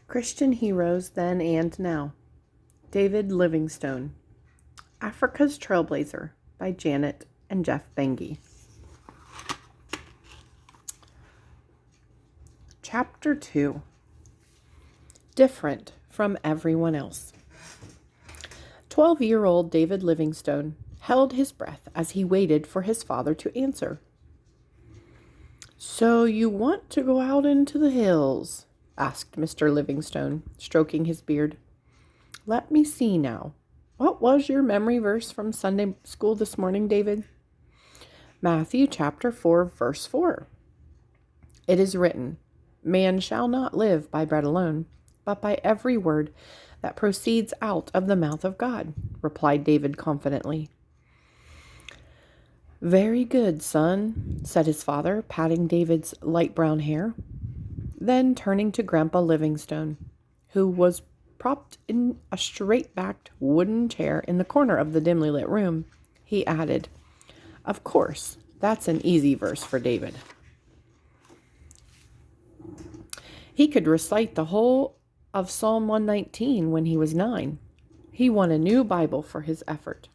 Christian Heroes Then and Now. David Livingstone. Africa's Trailblazer by Janet and Geoff Benge. Chapter 2. Different from everyone else. 12-year-old David Livingstone held his breath as he waited for his father to answer. "So you want to go out into the hills?" asked Mr. Livingstone, stroking his beard. "Let me see now. What was your memory verse from Sunday school this morning, David?" "Matthew chapter 4, verse 4. It is written, 'Man shall not live by bread alone, but by every word that proceeds out of the mouth of God,'" replied David confidently. "Very good, son," said his father, patting David's light brown hair. Then, turning to Grandpa Livingstone, who was propped in a straight-backed wooden chair in the corner of the dimly lit room, he added, "Of course, that's an easy verse for David. He could recite the whole of Psalm 119 when he was 9. He won a new Bible for his effort."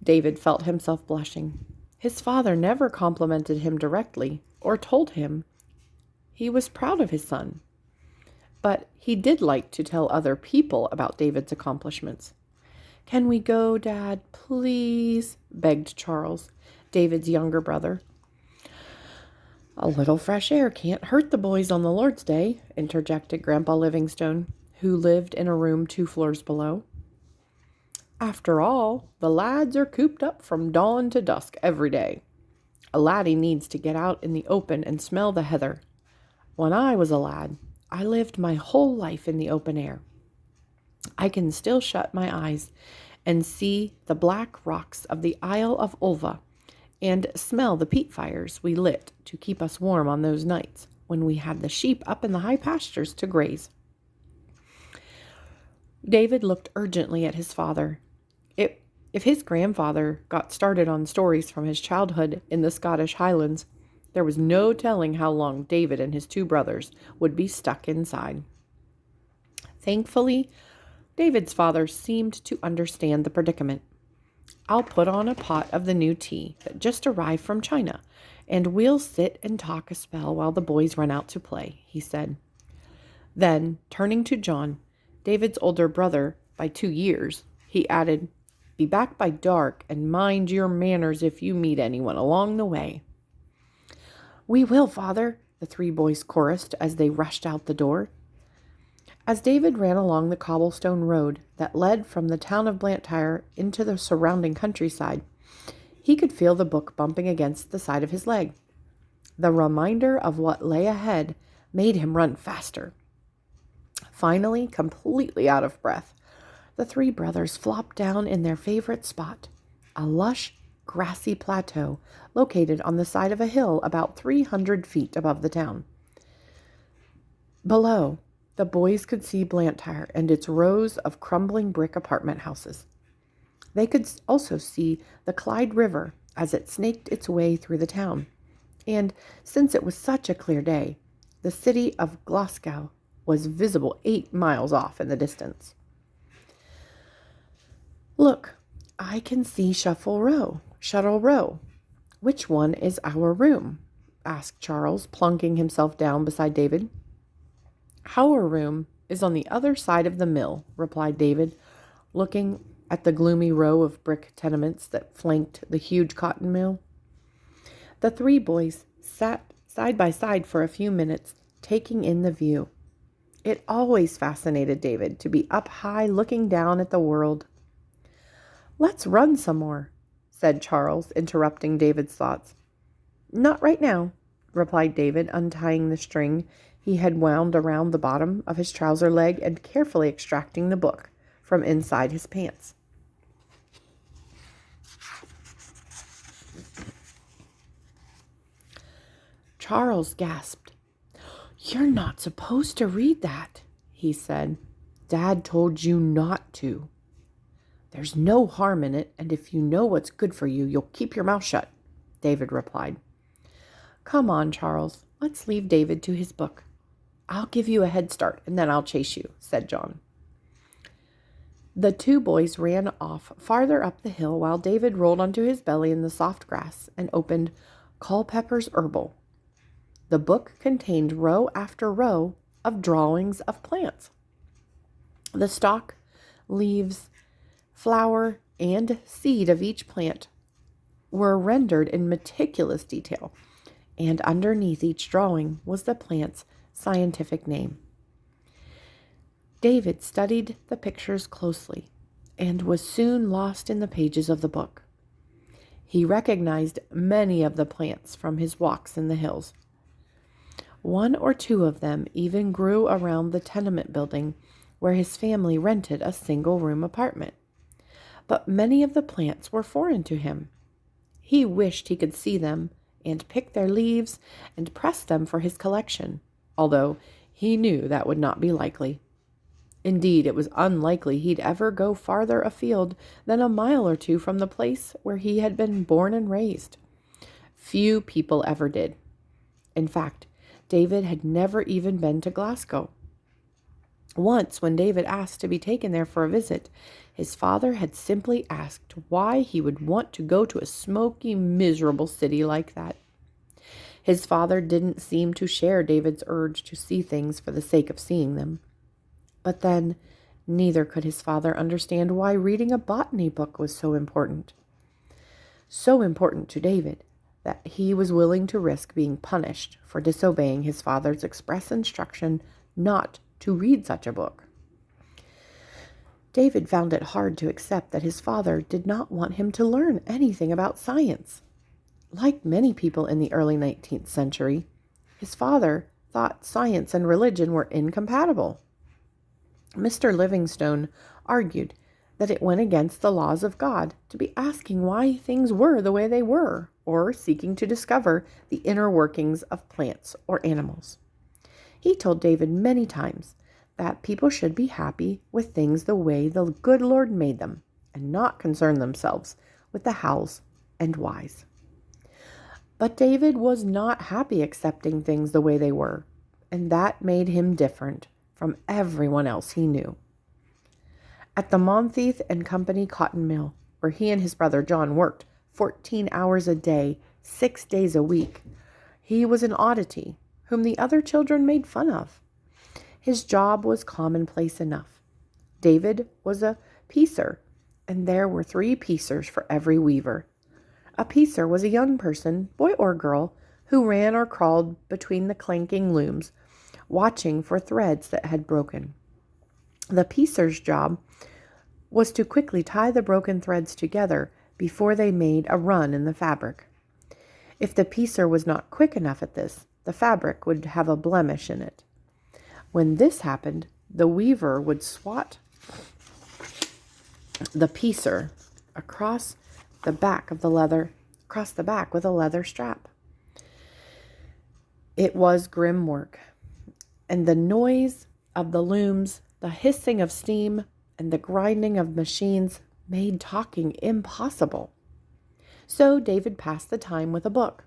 David felt himself blushing. His father never complimented him directly or told him he was proud of his son. But he did like to tell other people about David's accomplishments. "Can we go, Dad, please?" begged Charles, David's younger brother. "A little fresh air can't hurt the boys on the Lord's Day," interjected Grandpa Livingstone, who lived in a room 2 floors below. "After all, the lads are cooped up from dawn to dusk every day. A laddie needs to get out in the open and smell the heather. When I was a lad, I lived my whole life in the open air. I can still shut my eyes and see the black rocks of the Isle of Ulva and smell the peat fires we lit to keep us warm on those nights when we had the sheep up in the high pastures to graze." David looked urgently at his father. If his grandfather got started on stories from his childhood in the Scottish Highlands, there was no telling how long David and his 2 brothers would be stuck inside. Thankfully, David's father seemed to understand the predicament. "I'll put on a pot of the new tea that just arrived from China, and we'll sit and talk a spell while the boys run out to play," he said. Then, turning to John, David's older brother by 2 years, he added, "Be back by dark and mind your manners if you meet anyone along the way." "We will, Father," the 3 boys chorused as they rushed out the door. As David ran along the cobblestone road that led from the town of Blantyre into the surrounding countryside, he could feel the book bumping against the side of his leg. The reminder of what lay ahead made him run faster. Finally, completely out of breath, the 3 brothers flopped down in their favorite spot, a lush, grassy plateau located on the side of a hill about 300 feet above the town. Below, the boys could see Blantyre and its rows of crumbling brick apartment houses. They could also see the Clyde River as it snaked its way through the town. And since it was such a clear day, the city of Glasgow was visible 8 miles off in the distance. "Look, I can see Shuttle Row. Which one is our room?" asked Charles, plunking himself down beside David. "Our room is on the other side of the mill," replied David, looking at the gloomy row of brick tenements that flanked the huge cotton mill. The 3 boys sat side by side for a few minutes, taking in the view. It always fascinated David to be up high looking down at the world. "Let's run some more," said Charles, interrupting David's thoughts. "Not right now," replied David, untying the string he had wound around the bottom of his trouser leg and carefully extracting the book from inside his pants. Charles gasped. "You're not supposed to read that," he said. "Dad told you not to." "There's no harm in it, and if you know what's good for you, you'll keep your mouth shut," David replied. "Come on, Charles. Let's leave David to his book. I'll give you a head start, and then I'll chase you," said John. The two boys ran off farther up the hill while David rolled onto his belly in the soft grass and opened Culpepper's Herbal. The book contained row after row of drawings of plants. The stalk, leaves, flower, and seed of each plant were rendered in meticulous detail, and underneath each drawing was the plant's scientific name. David studied the pictures closely and was soon lost in the pages of the book. He recognized many of the plants from his walks in the hills. One or two of them even grew around the tenement building where his family rented a single-room apartment. But many of the plants were foreign to him. He wished he could see them and pick their leaves and press them for his collection, although he knew that would not be likely. Indeed, it was unlikely he'd ever go farther afield than a mile or two from the place where he had been born and raised. Few people ever did. In fact, David had never even been to Glasgow. Once, when David asked to be taken there for a visit, his father had simply asked why he would want to go to a smoky, miserable city like that. His father didn't seem to share David's urge to see things for the sake of seeing them. But then, neither could his father understand why reading a botany book was so important. So important to David that he was willing to risk being punished for disobeying his father's express instruction not to read such a book. David found it hard to accept that his father did not want him to learn anything about science. Like many people in the early 19th century, his father thought science and religion were incompatible. Mr. Livingstone argued that it went against the laws of God to be asking why things were the way they were, or seeking to discover the inner workings of plants or animals. He told David many times that people should be happy with things the way the good Lord made them, and not concern themselves with the hows and whys. But David was not happy accepting things the way they were, and that made him different from everyone else he knew. At the Monteith and Company cotton mill, where he and his brother John worked 14 hours a day, 6 days a week, he was an oddity whom the other children made fun of. His job was commonplace enough. David was a piecer, and there were 3 piecers for every weaver. A piecer was a young person, boy or girl, who ran or crawled between the clanking looms, watching for threads that had broken. The piecer's job was to quickly tie the broken threads together before they made a run in the fabric. If the piecer was not quick enough at this, the fabric would have a blemish in it. When this happened, the weaver would swat the piecer across the back with a leather strap. It was grim work, and the noise of the looms, the hissing of steam, and the grinding of machines made talking impossible. So David passed the time with a book.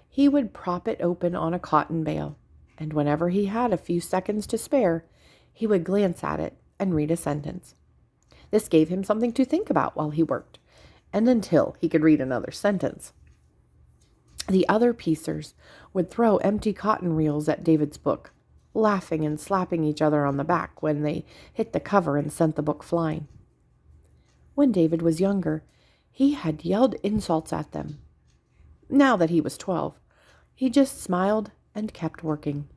He would prop it open on a cotton bale, and whenever he had a few seconds to spare, he would glance at it and read a sentence. This gave him something to think about while he worked, and until he could read another sentence. The other piecers would throw empty cotton reels at David's book, laughing and slapping each other on the back when they hit the cover and sent the book flying. When David was younger, he had yelled insults at them. Now that he was 12, he just smiled and kept working.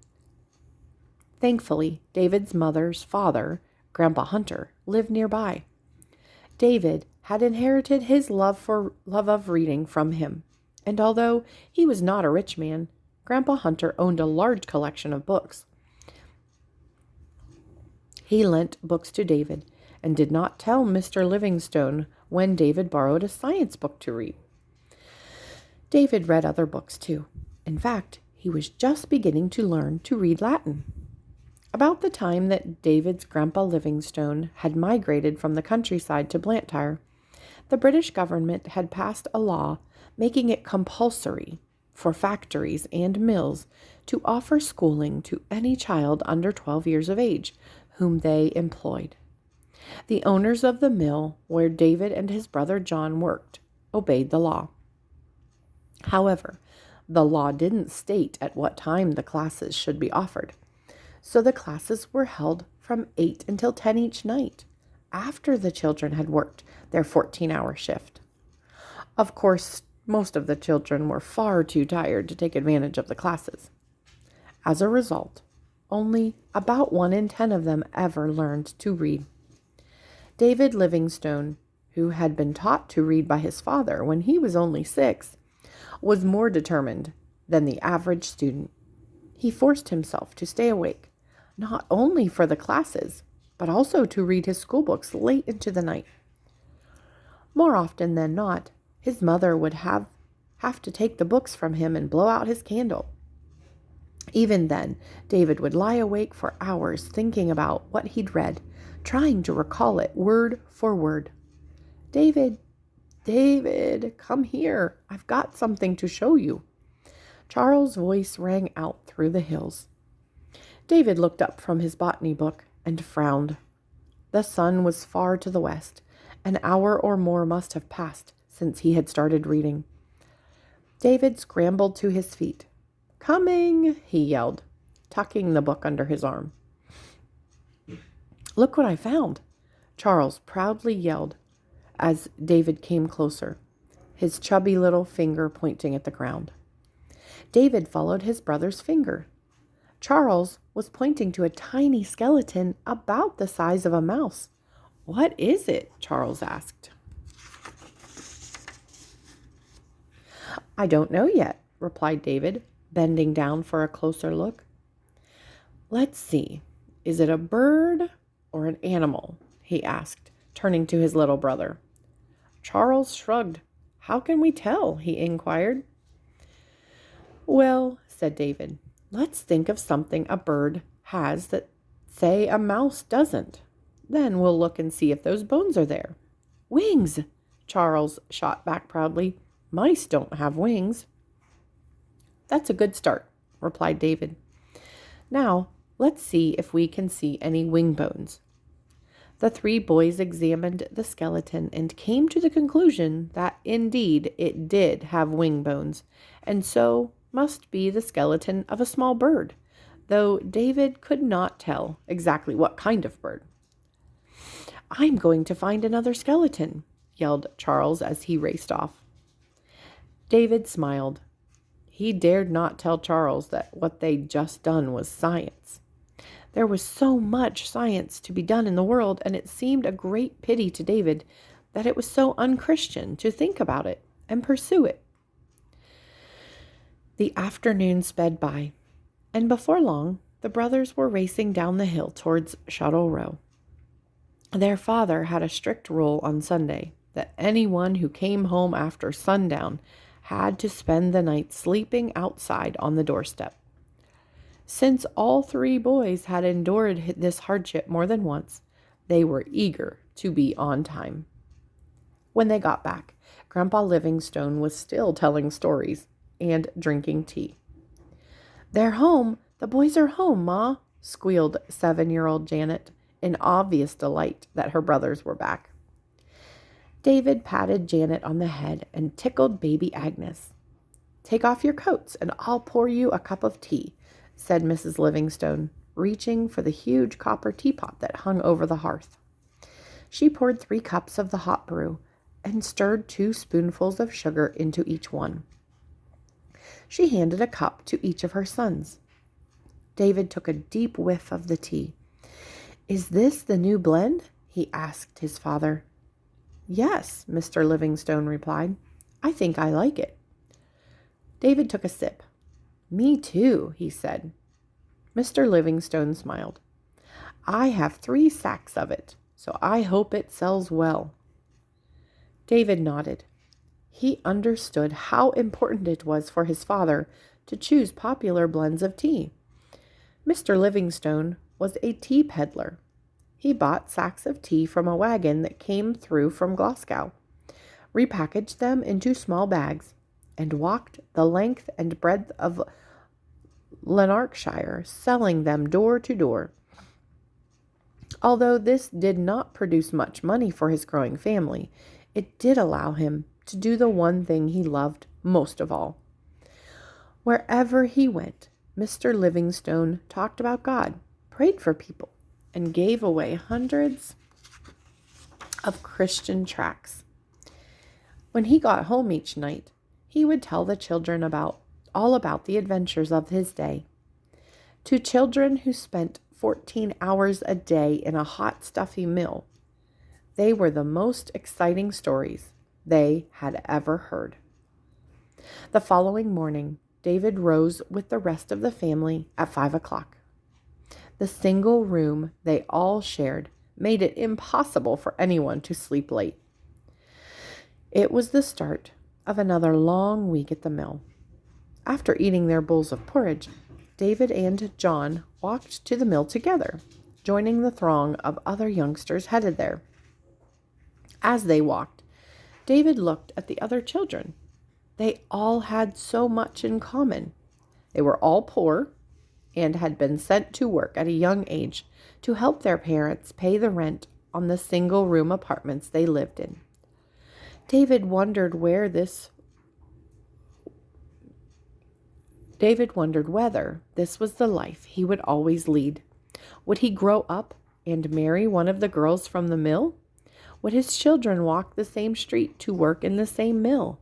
Thankfully, David's mother's father, Grandpa Hunter, lived nearby. David had inherited his love of reading from him, and although he was not a rich man, Grandpa Hunter owned a large collection of books. He lent books to David and did not tell Mr. Livingstone when David borrowed a science book to read. David read other books too. In fact, he was just beginning to learn to read Latin. About the time that David's Grandpa Livingstone had migrated from the countryside to Blantyre, the British government had passed a law making it compulsory for factories and mills to offer schooling to any child under 12 years of age whom they employed. The owners of the mill where David and his brother John worked obeyed the law. However, the law didn't state at what time the classes should be offered, so the classes were held from 8 until 10 each night, after the children had worked their 14-hour shift. Of course, most of the children were far too tired to take advantage of the classes. As a result, only about 1 in 10 of them ever learned to read. David Livingstone, who had been taught to read by his father when he was only 6, was more determined than the average student. He forced himself to stay awake, not only for the classes, but also to read his school books late into the night. More often than not, his mother would have to take the books from him and blow out his candle. Even then, David would lie awake for hours thinking about what he'd read, trying to recall it word for word. "David, David, come here. I've got something to show you." Charles' voice rang out through the hills. David looked up from his botany book and frowned. The sun was far to the west. An hour or more must have passed since he had started reading. David scrambled to his feet. "Coming," he yelled, tucking the book under his arm. "Look what I found," Charles proudly yelled as David came closer, his chubby little finger pointing at the ground. David followed his brother's finger. Charles was pointing to a tiny skeleton about the size of a mouse. "What is it?" Charles asked. "I don't know yet," replied David, bending down for a closer look. "Let's see. Is it a bird or an animal?" he asked, turning to his little brother. Charles shrugged. "How can we tell?" he inquired. "Well," said David, "let's think of something a bird has that, say, a mouse doesn't. Then we'll look and see if those bones are there." "Wings!" Charles shot back proudly. "Mice don't have wings." "That's a good start," replied David. "Now, let's see if we can see any wing bones." The 3 boys examined the skeleton and came to the conclusion that indeed it did have wing bones, and so must be the skeleton of a small bird, though David could not tell exactly what kind of bird. "I'm going to find another skeleton," yelled Charles as he raced off. David smiled. He dared not tell Charles that what they'd just done was science. There was so much science to be done in the world, and it seemed a great pity to David that it was so unchristian to think about it and pursue it. The afternoon sped by, and before long, the brothers were racing down the hill towards Shuttle Row. Their father had a strict rule on Sunday that anyone who came home after sundown had to spend the night sleeping outside on the doorstep. Since all 3 boys had endured this hardship more than once, they were eager to be on time. When they got back, Grandpa Livingstone was still telling stories and drinking tea. "They're home. The boys are home, Ma," squealed 7-year-old Janet, in obvious delight that her brothers were back. David patted Janet on the head and tickled baby Agnes. "Take off your coats and I'll pour you a cup of tea," said Mrs. Livingstone, reaching for the huge copper teapot that hung over the hearth. She poured 3 cups of the hot brew and stirred 2 spoonfuls of sugar into each one. She handed a cup to each of her sons. David took a deep whiff of the tea. "Is this the new blend?" he asked his father. "Yes," Mr. Livingstone replied. "I think I like it." David took a sip. "Me too," he said. Mr. Livingstone smiled. "I have 3 sacks of it, so I hope it sells well." David nodded. He understood how important it was for his father to choose popular blends of tea. Mr. Livingstone was a tea peddler. He bought sacks of tea from a wagon that came through from Glasgow, repackaged them into small bags, and walked the length and breadth of Lanarkshire, selling them door to door. Although this did not produce much money for his growing family, it did allow him to do the one thing he loved most of all. Wherever he went, Mr. Livingstone talked about God, prayed for people, and gave away hundreds of Christian tracts. When he got home each night, he would tell the children all about the adventures of his day. To children who spent 14 hours a day in a hot, stuffy mill, they were the most exciting stories they had ever heard. The following morning, David rose with the rest of the family at 5 o'clock. The single room they all shared made it impossible for anyone to sleep late. It was the start of another long week at the mill. After eating their bowls of porridge, David and John walked to the mill together, joining the throng of other youngsters headed there. As they walked, David looked at the other children. They all had so much in common. They were all poor and had been sent to work at a young age to help their parents pay the rent on the single-room apartments they lived in. David wondered whether this was the life he would always lead. Would he grow up and marry one of the girls from the mill? Would his children walk the same street to work in the same mill?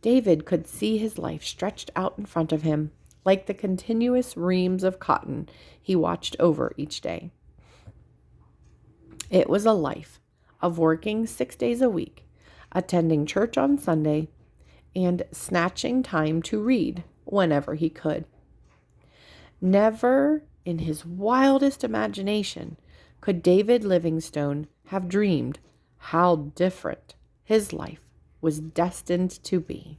David could see his life stretched out in front of him, like the continuous reams of cotton he watched over each day. It was a life of working 6 days a week, attending church on Sunday, and snatching time to read whenever he could. Never in his wildest imagination could David Livingstone have dreamed how different his life was destined to be.